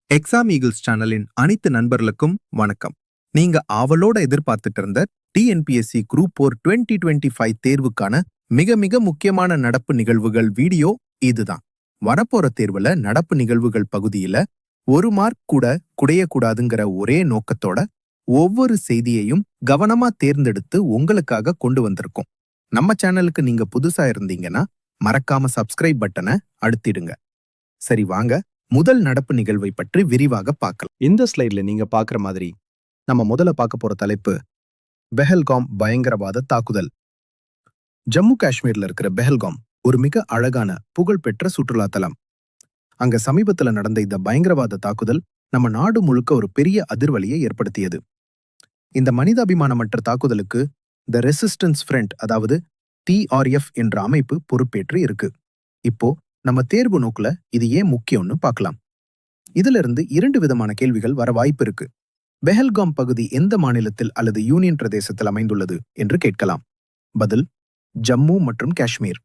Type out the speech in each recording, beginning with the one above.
Exam eagles சேனலின் அனைத்து நண்பர்களுக்கும் வணக்கம். நீங்க ஆவலோட எதிர்பார்த்துட்டு இருந்த டிஎன்பிஎஸ்சி குரூப் 4 2025 தேர்வுக்கான மிக மிக முக்கியமான நடப்பு நிகழ்வுகள் வீடியோ இதுதான். வரப்போற தேர்வுல நடப்பு நிகழ்வுகள் பகுதியில 1 மார்க் கூட குடையக்கூடாதுங்கிற ஒரே நோக்கத்தோட ஒவ்வொரு செய்தியையும் கவனமா தேர்ந்தெடுத்து உங்களுக்காக கொண்டு வந்திருக்கோம். நம்ம சேனலுக்கு நீங்க புதுசா இருந்தீங்கன்னா மறக்காம சப்ஸ்கிரைப் பட்டனை அழுத்திடுங்க. சரி, வாங்க முதல் நடப்பு நிகழ்வை பற்றி விரிவாக பார்க்கலாம். இந்த ஸ்லைட்ல நீங்க பார்க்குற மாதிரி நம்ம முதல்ல பார்க்க போற தலைப்பு பெஹல்காம் பயங்கரவாத தாக்குதல். ஜம்மு காஷ்மீர்ல இருக்கிற பெஹல்காம் ஒரு மிக அழகான புகழ்பெற்ற சுற்றுலா தலம். அங்க சமீபத்துல நடந்த இந்த பயங்கரவாத தாக்குதல் நம்ம நாடு முழுக்க ஒரு பெரிய அதிர்வலியை ஏற்படுத்தியது. இந்த மனிதாபிமானமற்ற தாக்குதலுக்கு த ரெசிஸ்டன்ஸ் ஃப்ரண்ட், அதாவது TRF என்ற அமைப்பு பொறுப்பேற்று இருக்கு. இப்போ நம்ம தேர்வு நோக்குல இது ஏன் முக்கியம்னு பார்க்கலாம். இதுல இருந்து 2 விதமான கேள்விகள் வர வாய்ப்பு இருக்கு. பெஹல்காம் பகுதி எந்த மாநிலத்தில் அல்லது யூனியன் பிரதேசத்தில் அமைந்துள்ளது என்று கேட்கலாம். பதில்: ஜம்மு மற்றும் காஷ்மீர்.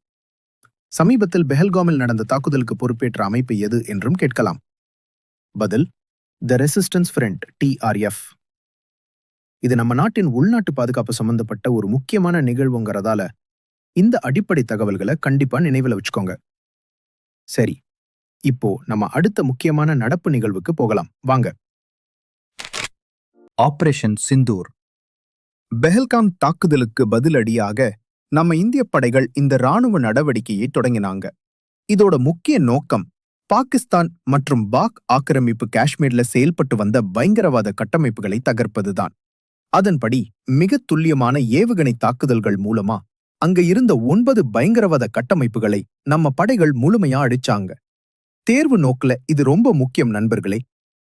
சமீபத்தில் பெஹல்காமில் நடந்த தாக்குதலுக்கு பொறுப்பேற்ற அமைப்பு எது என்றும் கேட்கலாம். பதில்: த ரெசிஸ்டன்ஸ் ஃப்ரண்ட், TRF. இது நம்ம நாட்டின் உள்நாட்டு பாதுகாப்பு சம்பந்தப்பட்ட ஒரு முக்கியமான நிகழ்வுங்கிறதால இந்த அடிப்படை தகவல்களை கண்டிப்பா நினைவில் வச்சுக்கோங்க. சரி, இப்போ நம்ம அடுத்த முக்கியமான நடப்பு நிகழ்வுக்கு போகலாம். வாங்க. ஆபரேஷன் சிந்தூர். பெஹல்காம் தாக்குதலுக்கு பதிலடியாக நம்ம இந்திய படைகள் இந்த ராணுவ நடவடிக்கையை தொடங்கினாங்க. இதோட முக்கிய நோக்கம் பாகிஸ்தான் மற்றும் பாக் ஆக்கிரமிப்பு காஷ்மீர்ல செயல்பட்டு வந்த பயங்கரவாத கட்டமைப்புகளை தகர்ப்பதுதான். அதன்படி மிக துல்லியமான ஏவுகணை தாக்குதல்கள் மூலமா அங்க இருந்த 9 பயங்கரவாத கட்டமைப்புகளை நம்ம படைகள் முழுமையா அழிச்சாங்க. தேர்வு நோக்குல இது ரொம்ப முக்கியம் நண்பர்களே.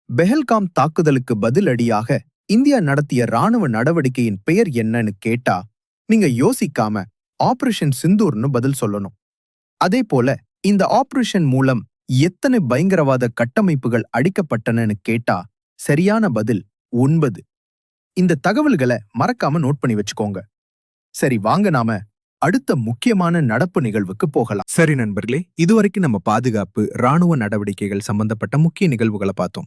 பெஹல்காம் தாக்குதலுக்கு பதிலடியாக இந்தியா நடத்திய ராணுவ நடவடிக்கையின் பெயர் என்னன்னு கேட்டா நீங்க யோசிக்காம ஆபரேஷன் சிந்தூர்னு பதில் சொல்லணும். அதே போல இந்த ஆபரேஷன் மூலம் எத்தனை பயங்கரவாத கட்டமைப்புகள் அழிக்கப்பட்டனன்னு கேட்டா சரியான பதில் 9. இந்த தகவல்களை மறக்காம நோட் பண்ணி வச்சுக்கோங்க. சரி, வாங்க நாம அடுத்த முக்கியமான நடப்பு நிகழ்வுக்கு போகலாம். சரி நண்பர்களே, இதுவரைக்கும் நம்ம பாதுகாப்பு, ராணுவ நடவடிக்கைகள் சம்பந்தப்பட்ட முக்கிய நிகழ்வுகளை பார்த்தோம்.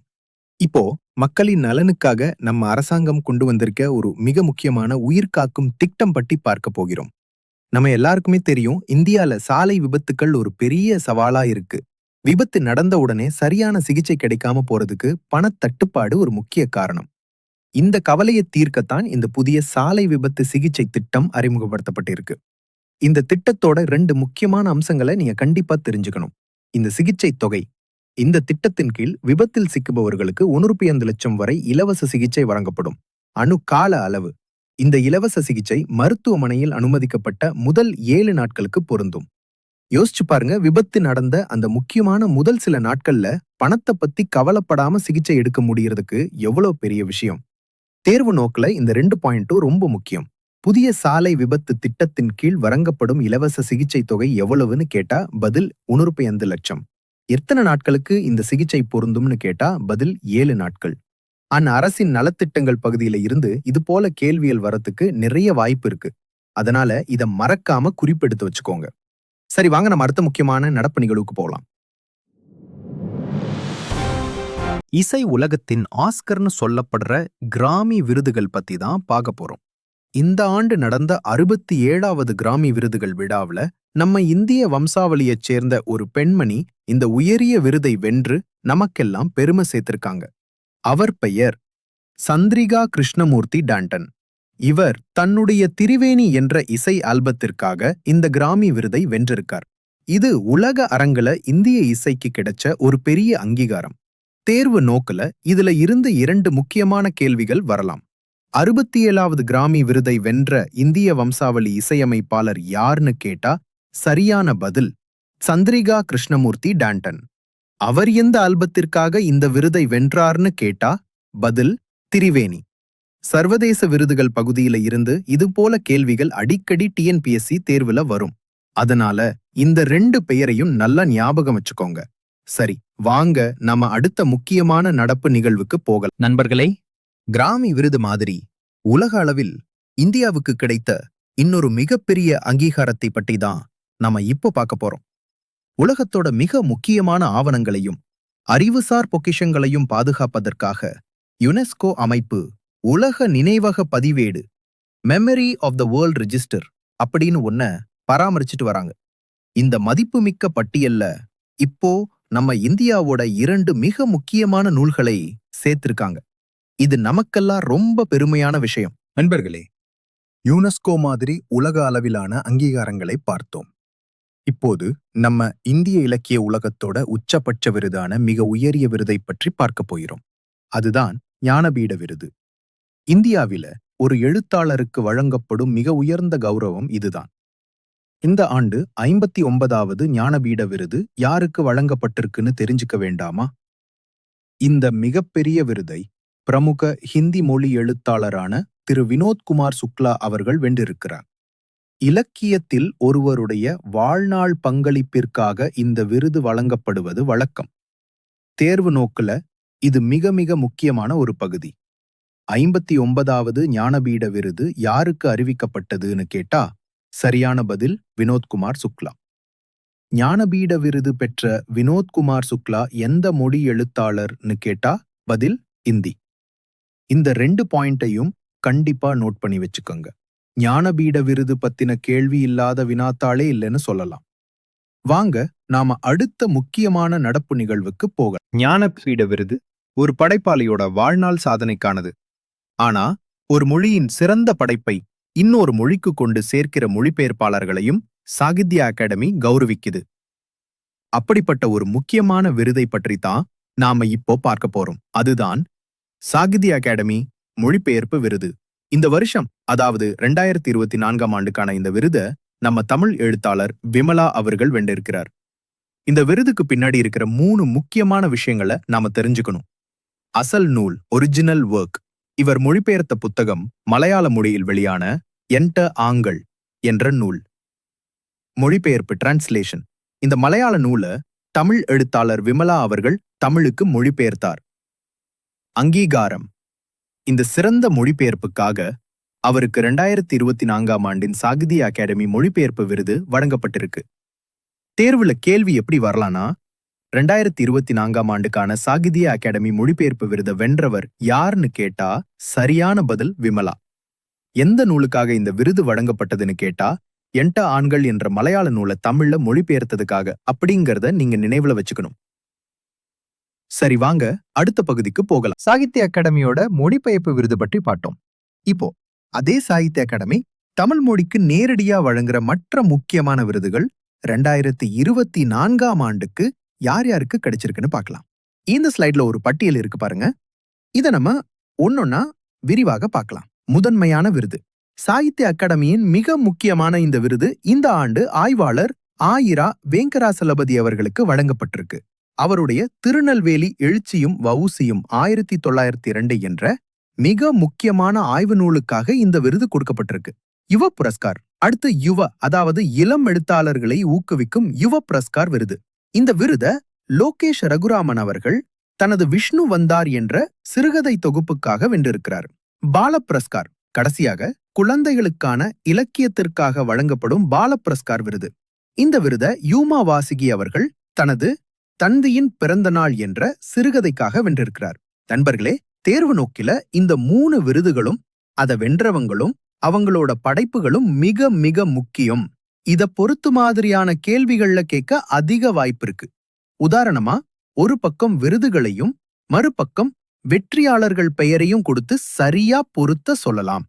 இப்போ மக்களின் நலனுக்காக நம்ம அரசாங்கம் கொண்டு வந்திருக்க ஒரு மிக முக்கியமான உயிர்காக்கும் திட்டம் பற்றி பார்க்க போகிறோம். நம்ம எல்லாருக்குமே தெரியும், இந்தியால சாலை விபத்துக்கள் ஒரு பெரிய சவாலா இருக்கு. விபத்து நடந்த உடனே சரியான சிகிச்சை கிடைக்காம போறதுக்கு பணத்தட்டுப்பாடு ஒரு முக்கிய காரணம். இந்த கவலையை தீர்க்கத்தான் இந்த புதிய சாலை விபத்து சிகிச்சை திட்டம் அறிமுகப்படுத்தப்பட்டிருக்கு. இந்த திட்டத்தோட 2 முக்கியமான அம்சங்களை நீங்க கண்டிப்பா தெரிஞ்சுக்கணும். இந்த சிகிச்சை தொகை. இந்த திட்டத்தின் கீழ் விபத்தில் சிக்குபவர்களுக்கு 1.5 லட்சம் வரை இலவச சிகிச்சை வழங்கப்படும். கால அளவு. இந்த இலவச சிகிச்சை மருத்துவமனையில் அனுமதிக்கப்பட்ட முதல் 7 நாட்களுக்கு பொருந்தும். யோசிச்சு பாருங்க, விபத்து நடந்த அந்த முக்கியமான முதல் சில நாட்கள்ல பணத்தை பத்தி கவலைப்படாம சிகிச்சை எடுக்க முடியறதுக்கு எவ்வளவு பெரிய விஷயம். தேர்வு நோக்குல இந்த 2 பாயிண்ட்டும் ரொம்ப முக்கியம். புதிய சாலை விபத்து திட்டத்தின் கீழ் வழங்கப்படும் இலவச சிகிச்சை தொகை எவ்வளவுன்னு கேட்டா பதில் 1.5 லட்சம். எத்தனை நாட்களுக்கு இந்த சிகிச்சை பொருந்தும்னு கேட்டா பதில் 7 நாட்கள். அரசின் நலத்திட்டங்கள் பகுதியில இருந்து இது போல கேள்விகள் வரத்துக்கு நிறைய வாய்ப்பு இருக்கு. அதனால இத மறக்காம குறிப்பெடுத்து வச்சுக்கோங்க. சரி, வாங்க நம்ம அடுத்த முக்கியமான நடப்பு நிகழ்வுக்கு போகலாம். இசை உலகத்தின் ஆஸ்கர்னு சொல்லப்படுற கிராமி விருதுகள் பத்தி தான் பார்க்க போறோம். இந்த ஆண்டு நடந்த 67வது கிராமி விருதுகள் விழாவுல நம்ம இந்திய வம்சாவளியைச் சேர்ந்த ஒரு பெண்மணி இந்த உயரிய விருதை வென்று நமக்கெல்லாம் பெருமை சேர்த்திருக்காங்க. அவர் பெயர் சந்திரிகா கிருஷ்ணமூர்த்தி டாண்டன். இவர் தன்னுடைய திரிவேணி என்ற இசை ஆல்பத்திற்காக இந்த கிராமி விருதை வென்றிருக்கார். இது உலக அரங்குல இந்திய இசைக்கு கிடைச்ச ஒரு பெரிய அங்கீகாரம். தேர்வு நோக்குல இதுல இருந்து 2 முக்கியமான கேள்விகள் வரலாம். 67வது கிராமி விருதை வென்ற இந்திய வம்சாவளி இசையமைப்பாளர் யார்னு கேட்டா சரியான பதில் சந்திரிகா கிருஷ்ணமூர்த்தி டாண்டன். அவர் எந்த ஆல்பத்திற்காக இந்த விருதை வென்றார்னு கேட்டா பதில் திரிவேணி. சர்வதேச விருதுகள் பகுதியில இருந்து இது போல கேள்விகள் அடிக்கடி TNPSC தேர்வுல வரும். அதனால இந்த 2 பெயரையும் நல்லா ஞாபகம் வச்சுக்கோங்க. சரி, வாங்க நம்ம அடுத்த முக்கியமான நடப்பு நிகழ்வுக்கு போகலாம். நண்பர்களே, கிராமி விருது மாதிரி உலக அளவில் இந்தியாவுக்கு கிடைத்த இன்னொரு மிகப்பெரிய அங்கீகாரத்தை பற்றி தான் நாம இப்போ பார்க்க போறோம். உலகத்தோட மிக முக்கியமான ஆவணங்களையும் அறிவுசார் பொக்கிஷங்களையும் பாதுகாப்பதற்காக யுனெஸ்கோ அமைப்பு உலக நினைவக பதிவேடு memory of the world register அப்படின்னு ஒன்ன பராமரிச்சுட்டு வராங்க. இந்த மதிப்புமிக்க பட்டியல்ல இப்போ நம்ம இந்தியாவோட 2 மிக முக்கியமான நூல்களை சேர்த்திருக்காங்க. இது நமக்கெல்லாம் ரொம்ப பெருமையான விஷயம். நண்பர்களே, யுனெஸ்கோ மாதிரி உலக அளவிலான அங்கீகாரங்களை பார்த்தோம். இப்போது நம்ம இந்திய இலக்கிய உலகத்தோட உச்சபட்ச விருதான மிக உயரிய விருதை பற்றி பார்க்க போகிறோம். அதுதான் ஞானபீட விருது. இந்தியாவில ஒரு எழுத்தாளருக்கு வழங்கப்படும் மிக உயர்ந்த கௌரவம் இதுதான். இந்த ஆண்டு 59வது ஞானபீட விருது யாருக்கு வழங்கப்பட்டிருக்குன்னு தெரிஞ்சுக்க வேண்டாமா? இந்த மிகப்பெரிய விருதை பிரமுக ஹிந்தி மொழி எழுத்தாளரான திரு வினோத்குமார் சுக்லா அவர்கள் வென்றிருக்கிறார். இலக்கியத்தில் ஒருவருடைய வாழ்நாள் பங்களிப்பிற்காக இந்த விருது வழங்கப்படுவது வழக்கம். தேர்வு நோக்குல இது மிக மிக முக்கியமான ஒரு பகுதி. 59வது ஞானபீட விருது யாருக்கு அறிவிக்கப்பட்டதுன்னு கேட்டா சரியான பதில் வினோத்குமார் சுக்லா. ஞானபீட விருது பெற்ற வினோத்குமார் சுக்லா எந்த மொழி எழுத்தாளர்னு கேட்டா பதில் இந்தி. இந்த 2 பாயிண்டையும் கண்டிப்பா நோட் பண்ணி வச்சுக்கோங்க. ஞானபீட விருது பத்தின கேள்வி இல்லாத வினாத்தாளே இல்லைன்னு சொல்லலாம். வாங்க நாம அடுத்த முக்கியமான நடப்பு நிகழ்வுக்கு போகலாம். ஞானபீட விருது ஒரு படைப்பாளியோட வாழ்நாள் சாதனைக்கானது. ஆனா ஒரு மொழியின் சிறந்த படைப்பை இன்னொரு மொழிக்கு கொண்டு சேர்க்கிற மொழிபெயர்ப்பாளர்களையும் சாகித்ய அகாடமி கௌரவிக்குது. அப்படிப்பட்ட ஒரு முக்கியமான விருதை பற்றி தான் நாம இப்போ பார்க்க போறோம். அதுதான் சாகித்ய அகாடமி மொழிபெயர்ப்பு விருது. இந்த வருஷம், அதாவது 2024ஆம் ஆண்டுக்கான இந்த விருதை நம்ம தமிழ் எழுத்தாளர் விமலா அவர்கள் வென்றிருக்கிறார். இந்த விருதுக்கு பின்னாடி இருக்கிற 3 முக்கியமான விஷயங்களை நாம தெரிஞ்சுக்கணும். அசல் நூல், ஒரிஜினல் ஒர்க். இவர் மொழிபெயர்த்த புத்தகம் மலையாள மொழியில் வெளியான என்ட ஆங்கள் என்ற நூல். மொழிபெயர்ப்பு, டிரான்ஸ்லேஷன். இந்த மலையாள நூலை தமிழ் எழுத்தாளர் விமலா அவர்கள் தமிழுக்கு மொழிபெயர்த்தார். அங்கீகாரம். இந்த சிறந்த மொழிபெயர்ப்புக்காக அவருக்கு 2024ஆம் ஆண்டின் சாகித்ய அகாடமி மொழிபெயர்ப்பு விருது வழங்கப்பட்டிருக்கு. தேர்வுல கேள்வி எப்படி வரலானா, 2024ஆம் ஆண்டுக்கான சாகித்ய அகாடமி மொழிபெயர்ப்பு விருதை வென்றவர் யாருன்னு கேட்டா சரியான பதில் விமலா. எந்த நூலுக்காக இந்த விருது வழங்கப்பட்டதுன்னு கேட்டா என்ட ஆண்கள் என்ற மலையாள நூலை தமிழ்ல மொழிபெயர்த்ததுக்காக அப்படிங்கறத நீங்க நினைவுல வச்சுக்கணும். சரி, வாங்க அடுத்த பகுதிக்கு போகலாம். சாகித்ய அகாடமியோட மொழிபெயர்ப்பு விருது பற்றி பார்த்தோம். இப்போ அதே சாகித்ய அகாடமி தமிழ் மொழிக்கு நேரடியா வழங்குற மற்ற முக்கியமான விருதுகள் 2024ஆம் ஆண்டுக்கு யார் யாருக்கு கிடைச்சிருக்குன்னு பார்க்கலாம். இந்த ஸ்லைட்ல ஒரு பட்டியல் இருக்கு பாருங்க. இத நம்ம ஒன்னொன்னா விரிவாக பார்க்கலாம். முதன்மையான விருது. சாகித்ய அகாடமியின் மிக முக்கியமான இந்த விருது இந்த ஆண்டு ஆய்வாளர் ஆயிரா வெங்கடாசலபதி அவர்களுக்கு வழங்கப்பட்டிருக்கு. அவருடைய திருநெல்வேலி எழுச்சியும் வவுசியும் 1902 என்ற மிக முக்கியமான ஆய்வு நூலுக்காக இந்த விருது கொடுக்கப்பட்டிருக்கு. யுவ புரஸ்கார். அடுத்து யுவ, அதாவது இளம் எழுத்தாளர்களை ஊக்குவிக்கும் யுவ புரஸ்கார் விருது. இந்த விருத லோகேஷ் ரகுராமன் அவர்கள் தனது விஷ்ணு வந்தார் என்ற சிறுகதை தொகுப்புக்காக வென்றிருக்கிறார். பால புரஸ்கார். கடைசியாக குழந்தைகளுக்கான இலக்கியத்திற்காக வழங்கப்படும் பால புரஸ்கார் விருது. இந்த விருத யூமா வாசிகி அவர்கள் தனது தந்தியின் பிறந்த நாள் என்ற சிறுகதைக்காக வென்றிருக்கிறார். நண்பர்களே, தேர்வு நோக்கில இந்த 3 விருதுகளும் அதை வென்றவங்களும் அவங்களோட படைப்புகளும் மிக மிக முக்கியம். இத பொறுத்து மாதிரியான கேள்விகள்ல கேட்க அதிக வாய்ப்பு இருக்கு. உதாரணமா, ஒரு பக்கம் விருதுகளையும் மறுபக்கம் வெற்றியாளர்கள் பெயரையும் கொடுத்து சரியா பொருத்த சொல்லலாம்.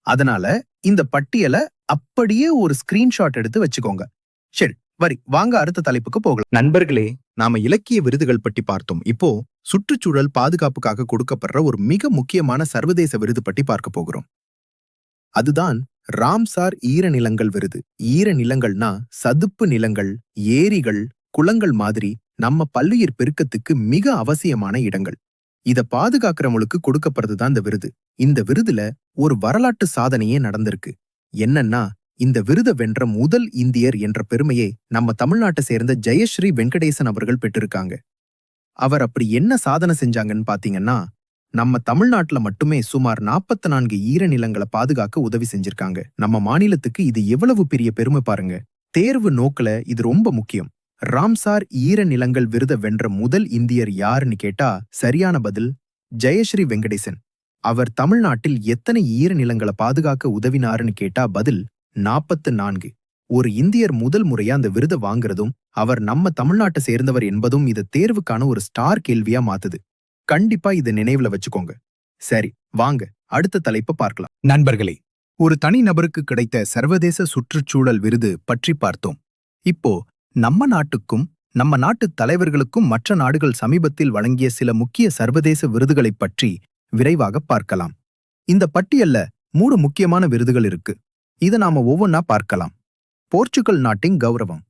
அதனால இந்த பட்டியலை அப்படியே ஒரு ஸ்கிரீன்ஷாட் எடுத்து வச்சுக்கோங்க. சரி, வாங்க அடுத்த தலைப்புக்கு போகலாம். நண்பர்களே, நாம இலக்கிய விருதுகள் பற்றி பார்த்தோம். இப்போ சுற்றுச்சூழல் பாதுகாப்புக்காக கொடுக்கப்படுற ஒரு மிக முக்கியமான சர்வதேச விருது பற்றி பார்க்க போகிறோம். அதுதான் ராம்சார் ஈரநிலங்கள் விருது. ஈரநிலங்கள்னா சதுப்பு நிலங்கள், ஏரிகள், குளங்கள் மாதிரி நம்ம பல்லுயிர் பெருக்கத்துக்கு மிக அவசியமான இடங்கள். இத பாதுகாக்கிறவங்களுக்கு கொடுக்கப்படுறதுதான் இந்த விருது. இந்த விருதுல ஒரு வரலாற்று சாதனையே நடந்திருக்கு. என்னன்னா, இந்த விருதை வென்ற முதல் இந்தியர் என்ற பெருமையை நம்ம தமிழ்நாட்டை சேர்ந்த ஜெயஸ்ரீ வெங்கடேசன் அவர்கள் பெற்றிருக்காங்க. அவர் அப்படி என்ன சாதனை செஞ்சாங்கன்னு பாத்தீங்கன்னா, நம்ம தமிழ்நாட்டுல மட்டுமே சுமார் 44 ஈரநிலங்களை பாதுகாக்க உதவி செஞ்சிருக்காங்க. நம்ம மாநிலத்துக்கு இது எவ்வளவு பெரிய பெருமை பாருங்க. தேர்வு நோக்குல இது ரொம்ப முக்கியம். ராம்சார் ஈரநிலங்கள் விருத வென்ற முதல் இந்தியர் யாருன்னு கேட்டா சரியான பதில் ஜெயஸ்ரீ வெங்கடேசன். அவர் தமிழ்நாட்டில் எத்தனை ஈரநிலங்களை பாதுகாக்க உதவினாருன்னு கேட்டா பதில் 44. ஒரு இந்தியர் முதல் முறையா அந்த விருதை வாங்குறதும் அவர் நம்ம தமிழ்நாட்டை சேர்ந்தவர் என்பதும் இது தேர்வுக்கான ஒரு ஸ்டார் கேள்வியா மாத்துது. கண்டிப்பா இதை நினைவுல வச்சுக்கோங்க. சரி, வாங்க அடுத்த தலைப்பை பார்க்கலாம். நண்பர்களே, ஒரு தனிநபருக்கு கிடைத்த சர்வதேச சுற்றுச்சூழல் விருது பற்றி பார்த்தோம். இப்போ நம்ம நாட்டுக்கும் நம்ம நாட்டு தலைவர்களுக்கும் மற்ற நாடுகள் சமீபத்தில் வழங்கிய சில முக்கிய சர்வதேச விருதுகளைப் பற்றி விரைவாக பார்க்கலாம். இந்த பட்டியல்ல 3 முக்கியமான விருதுகள் இருக்கு. இதை நாம ஒவ்வொன்னா பார்க்கலாம். போர்ச்சுகல் நாட்டின் கௌரவம்.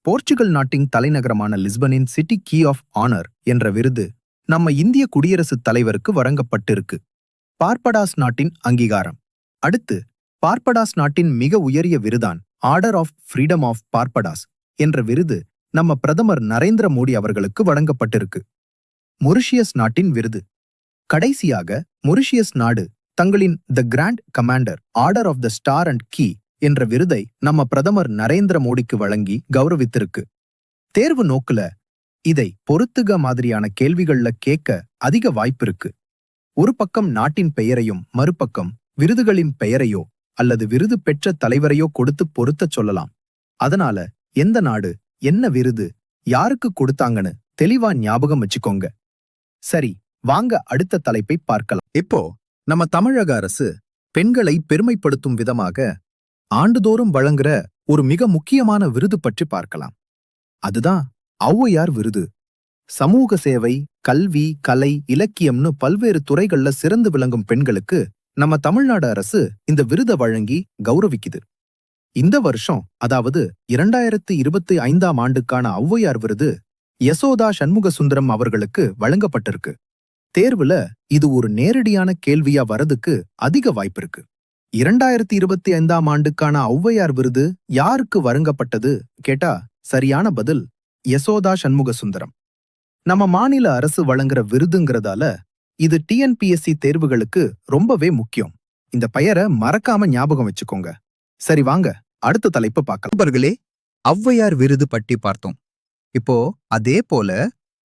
போர்ச்சுகல் நாட்டின் தலைநகரமான லிஸ்பனின் சிட்டி கீ ஆஃப் ஆனர் என்ற விருது நம்ம இந்திய குடியரசுத் தலைவருக்கு வழங்கப்பட்டிருக்கு. பார்படாஸ் நாட்டின் அங்கீகாரம். அடுத்து பார்படாஸ் நாட்டின் மிக உயரிய விருதான் order of freedom of Barbados என்ற விருது நம்ம பிரதமர் நரேந்திர மோடி அவர்களுக்கு வழங்கப்பட்டிருக்கு. மொரிஷியஸ் நாட்டின் விருது. கடைசியாக மொரிஷியஸ் நாடு தங்களின் the grand commander order of the star and key என்ற விருதை நம்ம பிரதமர் நரேந்திர மோடிக்கு வழங்கி கௌரவித்திருக்கு. தேர்வு நோக்குல இதை பொறுத்துக மாதிரியான கேள்விகள்ல கேட்க அதிக வாய்ப்பிருக்கு. ஒரு பக்கம் நாட்டின் பெயரையும் மறுபக்கம் விருதுகளின் பெயரையோ அல்லது விருது பெற்ற தலைவரையோ கொடுத்து பொருத்தச் சொல்லலாம். அதனால எந்த நாடு என்ன விருது யாருக்கு கொடுத்தாங்கன்னு தெளிவா ஞாபகம் வச்சுக்கோங்க. சரி, வாங்க அடுத்த தலைப்பை பார்க்கலாம். இப்போ நம்ம தமிழக அரசு பெண்களை பெருமைப்படுத்தும் விதமாக ஆண்டுதோறும் வழங்குற ஒரு மிக முக்கியமான விருது பற்றி பார்க்கலாம். அதுதான் ஔவையார் விருது. சமூக சேவை, கல்வி, கலை, இலக்கியம்னு பல்வேறு துறைகள்ல சிறந்து விளங்கும் பெண்களுக்கு நம்ம தமிழ்நாடு அரசு இந்த விருதை வழங்கி கௌரவிக்குது. இந்த வருஷம், அதாவது 2025ஆம் ஆண்டுக்கான ஔவையார் விருது யசோதா சண்முக சுந்தரம் அவர்களுக்கு வழங்கப்பட்டிருக்கு. தேர்வுல இது ஒரு நேரடியான கேள்வியா வரதுக்கு அதிக வாய்ப்பிருக்கு. 2025ஆம் ஆண்டுக்கான ஔவையார் விருது யாருக்கு வழங்கப்பட்டது கேட்டா சரியான பதில் யசோதா சண்முக சுந்தரம். நம்ம மாநில அரசு வழங்குற விருதுங்கிறதால இது டிஎன்பிஎஸ்சி தேர்வுகளுக்கு ரொம்பவே முக்கியம். இந்த பெயரை மறக்காம ஞாபகம் வச்சுக்கோங்க. சரி, வாங்க அடுத்த தலைப்பு பார்க்கலாம். நண்பர்களே, ஔவையார் விருது பற்றி பார்த்தோம். இப்போ அதே போல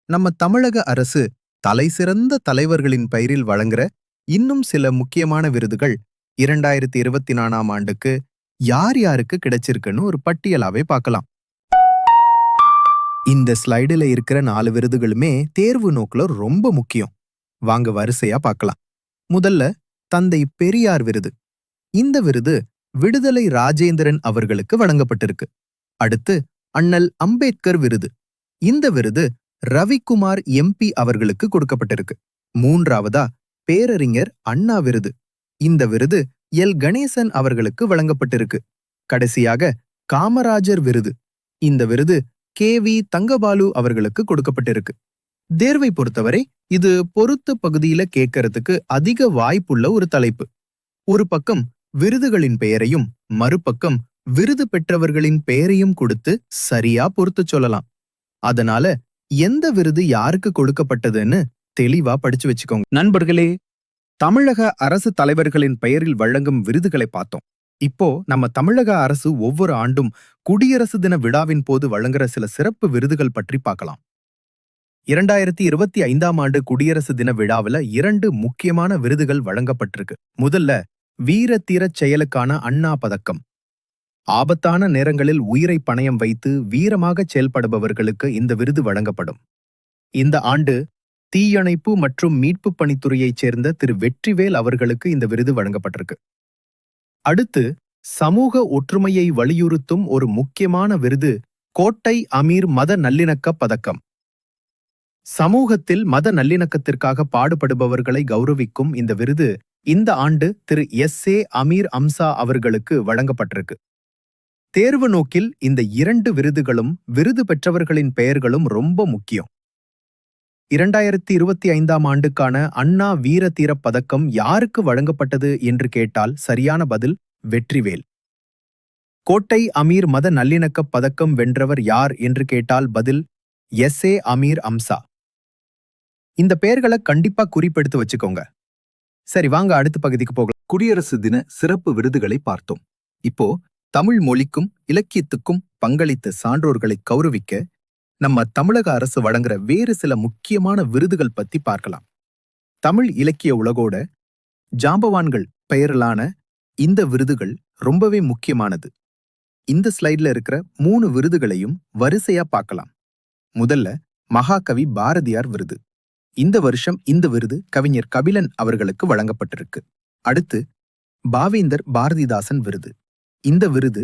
நம்ம தமிழக அரசு தலைசிறந்த தலைவர்களின் பெயரில் வழங்குற இன்னும் சில முக்கியமான விருதுகள் 2024ஆம் ஆண்டுக்கு யார் யாருக்கு கிடைச்சிருக்குன்னு ஒரு பட்டியலாவே பார்க்கலாம். இந்த ஸ்லைடுல இருக்கிற 4 விருதுகளுமே தேர்வு நோக்குல ரொம்ப முக்கியம். வாங்க வரிசையா பார்க்கலாம். முதல்ல தந்தை பெரியார் விருது. இந்த விருது விடுதலை ராஜேந்திரன் அவர்களுக்கு வழங்கப்பட்டிருக்கு. அடுத்து அண்ணல் அம்பேத்கர் விருது. இந்த விருது ரவிக்குமார் எம்பி அவர்களுக்கு கொடுக்கப்பட்டிருக்கு. மூன்றாவதா பேரறிஞர் அண்ணா விருது. இந்த விருது எல் கணேசன் அவர்களுக்கு வழங்கப்பட்டிருக்கு. கடைசியாக காமராஜர் விருது. இந்த விருது KV தங்கபாலு அவர்களுக்கு கொடுக்கப்பட்டிருக்கு. தேர்வை பொறுத்தவரை இது பொறுத்து பகுதியில கேட்கறதுக்கு அதிக வாய்ப்புள்ள ஒரு தலைப்பு. ஒரு பக்கம் விருதுகளின் பெயரையும் மறுபக்கம் விருது பெற்றவர்களின் பெயரையும் கொடுத்து சரியா பொறுத்து சொல்லலாம். அதனால எந்த விருது யாருக்கு கொடுக்கப்பட்டதுன்னு தெளிவா படிச்சு வச்சுக்கோங்க. நண்பர்களே, தமிழக அரசு தலைவர்களின் பெயரில் வழங்கும் விருதுகளை பார்த்தோம். இப்போ நம்ம தமிழக அரசு ஒவ்வொரு ஆண்டும் குடியரசு தின விழாவின் போது வழங்குற சில சிறப்பு விருதுகள் பற்றி பார்க்கலாம். 2025ஆம் ஆண்டு குடியரசு தின விழாவில் 2 முக்கியமான விருதுகள் வழங்கப்பட்டிருக்கு. முதல்ல வீர தீரச் செயலுக்கான அண்ணா பதக்கம். ஆபத்தான நேரங்களில் உயிரை பணயம் வைத்து வீரமாக செயல்படுபவர்களுக்கு இந்த விருது வழங்கப்படும். இந்த ஆண்டு தீயணைப்பு மற்றும் மீட்பு பணித்துறையைச் சேர்ந்த திரு வெற்றிவேல் அவர்களுக்கு இந்த விருது வழங்கப்பட்டிருக்கு. அடுத்து சமூக ஒற்றுமையை வலியுறுத்தும் ஒரு முக்கியமான விருது கோட்டை அமீர் மத நல்லிணக்க பதக்கம். சமூகத்தில் மத நல்லிணக்கத்திற்காக பாடுபடுபவர்களை கௌரவிக்கும் இந்த விருது இந்த ஆண்டு திரு SA அமீர் அம்சா அவர்களுக்கு வழங்கப்பட்டிருக்கு. தேர்வு நோக்கில் இந்த 2 விருதுகளும் விருது பெற்றவர்களின் பெயர்களும் ரொம்ப முக்கியம். 2025ஆம் ஆண்டுக்கான அண்ணா வீர தீர பதக்கம் யாருக்கு வழங்கப்பட்டது என்று கேட்டால் சரியான பதில் வெற்றிவேல். கோட்டை அமீர் மத நல்லிணக்க பதக்கம் வென்றவர் யார் என்று கேட்டால் பதில் SA அமீர் அம்சா. இந்த பெயர்களை கண்டிப்பா குறிப்பெடுத்து வச்சுக்கோங்க. சரி, வாங்க அடுத்த பகுதிக்கு போகலாம். குடியரசு தின சிறப்பு விருதுகளை பார்த்தோம். இப்போ தமிழ் மொழிக்கும் இலக்கியத்துக்கும் பங்களித்த சான்றோர்களை கௌரவிக்க நம்ம தமிழக அரசு வழங்குற வேறு சில முக்கியமான விருதுகள் பத்தி பார்க்கலாம். தமிழ் இலக்கிய உலகோட ஜாம்பவான்கள் பெயரிலான இந்த விருதுகள் ரொம்பவே முக்கியமானது. இந்த ஸ்லைட்ல இருக்கிற 3 விருதுகளையும் வரிசையா பார்க்கலாம். முதல்ல மகாகவி பாரதியார் விருது. இந்த வருஷம் இந்த விருது கவிஞர் கபிலன் அவர்களுக்கு வழங்கப்பட்டிருக்கு. அடுத்து பாவேந்தர் பாரதிதாசன் விருது. இந்த விருது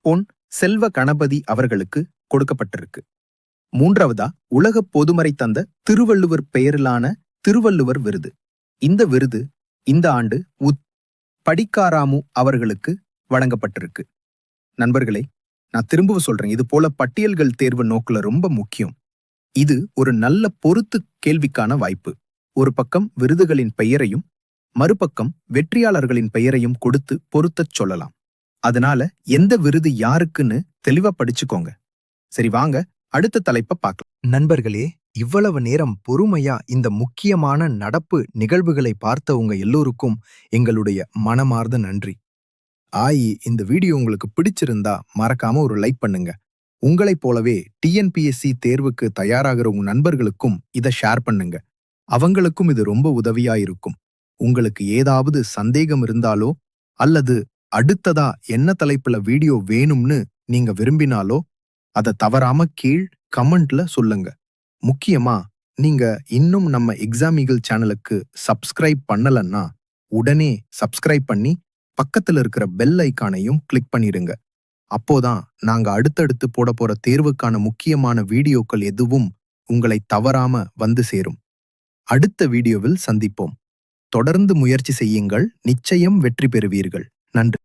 பொன் செல்வ கணபதி அவர்களுக்கு கொடுக்கப்பட்டிருக்கு. மூன்றாவதா உலக பொதுமறை தந்த திருவள்ளுவர் பெயரிலான திருவள்ளுவர் விருது. இந்த விருது இந்த ஆண்டு படிக்காராமு அவர்களுக்கு வழங்கப்பட்டிருக்கு. நண்பர்களே, நான் திரும்பவும் சொல்றேன், இது போல பட்டியல்கள் தேர்வு நோக்குல ரொம்ப முக்கியம். இது ஒரு நல்ல பொருத்து கேள்விக்கான வாய்ப்பு. ஒரு பக்கம் விருதுகளின் பெயரையும் மறுபக்கம் வெற்றியாளர்களின் பெயரையும் கொடுத்து பொருத்தச் சொல்லலாம். அதனால எந்த விருது யாருக்குன்னு தெளிவா படிச்சுக்கோங்க. சரி, வாங்க அடுத்த தலைப்பை பார்க்கலாம். நண்பர்களே, இவ்வளவு நேரம் பொறுமையா இந்த முக்கியமான நடப்பு நிகழ்வுகளை பார்த்த உங்க எல்லோருக்கும் எங்களுடைய மனமார்ந்த நன்றி. இந்த வீடியோ உங்களுக்கு பிடிச்சிருந்தா மறக்காம ஒரு லைக் பண்ணுங்க. உங்களைப் போலவே டிஎன்பிஎஸ்சி தேர்வுக்கு தயாராகிற உங்க நண்பர்களுக்கும் இதை ஷேர் பண்ணுங்க. அவங்களுக்கும் இது ரொம்ப உதவியா இருக்கும். உங்களுக்கு ஏதாவது சந்தேகம் இருந்தாலோ அல்லது அடுத்ததா என்ன தலைப்புல வீடியோ வேணும்னு நீங்க விரும்பினாலோ அதை தவறாம கீழ் கமெண்ட்ல சொல்லுங்க. முக்கியமா நீங்க இன்னும் நம்ம எக்ஸாம் ஈகிள் சேனலுக்கு சப்ஸ்கிரைப் பண்ணலன்னா உடனே சப்ஸ்கிரைப் பண்ணி பக்கத்துல இருக்கிற பெல் ஐகானையும் கிளிக் பண்ணிருங்க. அப்போதான் நாங்க அடுத்தடுத்து போட போற தேர்வுக்கான முக்கியமான வீடியோக்கள் எதுவும் உங்களை தவறாம வந்து சேரும். அடுத்த வீடியோவில் சந்திப்போம். தொடர்ந்து முயற்சி செய்யுங்கள், நிச்சயம் வெற்றி பெறுவீர்கள். நன்றி.